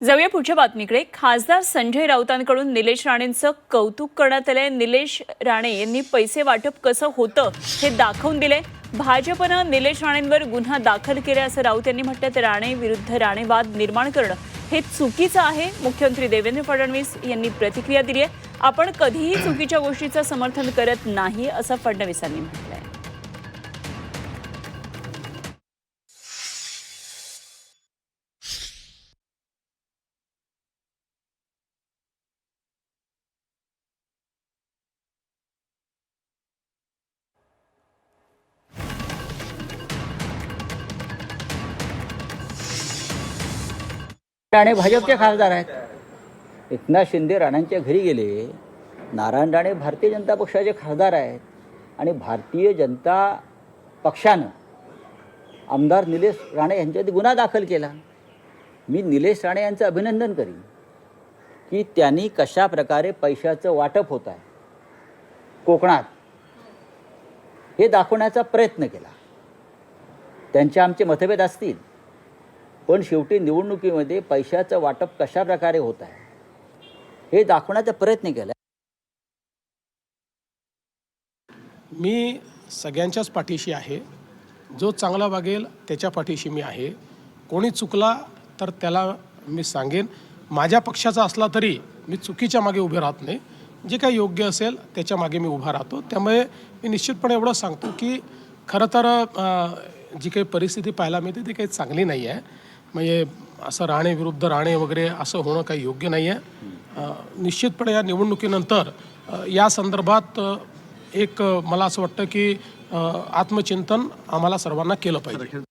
जाऊया पुढच्या बातमीकडे। खासदार संजय राऊतांकडून निलेश राणेंचं कौतुक करण्यात आलंय। निलेश राणे यांनी पैसे वाटप कसं होतं हे दाखवून दिले। भाजपनं निलेश राणेंवर गुन्हा दाखल केला असं राऊत यांनी म्हटलं। तर राणे विरुद्ध राणे वाद निर्माण करणं हे चुकीचं आहे। मुख्यमंत्री देवेंद्र फडणवीस यांनी प्रतिक्रिया दिली आहे। आपण कधीही चुकीच्या गोष्टीचं समर्थन करत नाही असं फडणवीसांनी म्हटलंय। राणे भाजपचे खासदार आहेत। एकनाथ शिंदे राणांच्या घरी गेले। नारायण राणे भारतीय जनता पक्षाचे खासदार आहेत आणि भारतीय जनता पक्षानं आमदार निलेश राणे यांच्यावरती गुन्हा दाखल केला। मी निलेश राणे यांचं अभिनंदन करीन की त्यांनी कशा प्रकारे पैशाचं वाटप होत आहे कोकणात हे दाखवण्याचा प्रयत्न केला। त्यांचे आमचे मतभेद असतील, पण शेवटी निवडणुकीमध्ये पैशाचं वाटप कशा प्रकारे होत आहे हे दाखवण्याचा प्रयत्न केला। मी सगळ्यांच्याच पाठीशी आहे। जो चांगला वागेल त्याच्या पाठीशी मी आहे। कोणी चुकला तर त्याला मी सांगेन। माझ्या पक्षाचा असला तरी मी चुकीच्या मागे उभे राहत नाही। जे काही योग्य असेल त्याच्या मागे मी उभा राहतो। त्यामुळे मी निश्चितपणे एवढं सांगतो की खरं तर जी काही परिस्थिती पाहायला मिळते ती काही चांगली नाही आहे। म्हणजे असं राणे विरुद्ध राणे वगैरे असं होणं काही योग्य नाही आहे। निश्चितपणे या निवडणुकीनंतर या संदर्भात एक मला असं वाटतं की आत्मचिंतन आम्हाला सर्वांना केलं पाहिजे।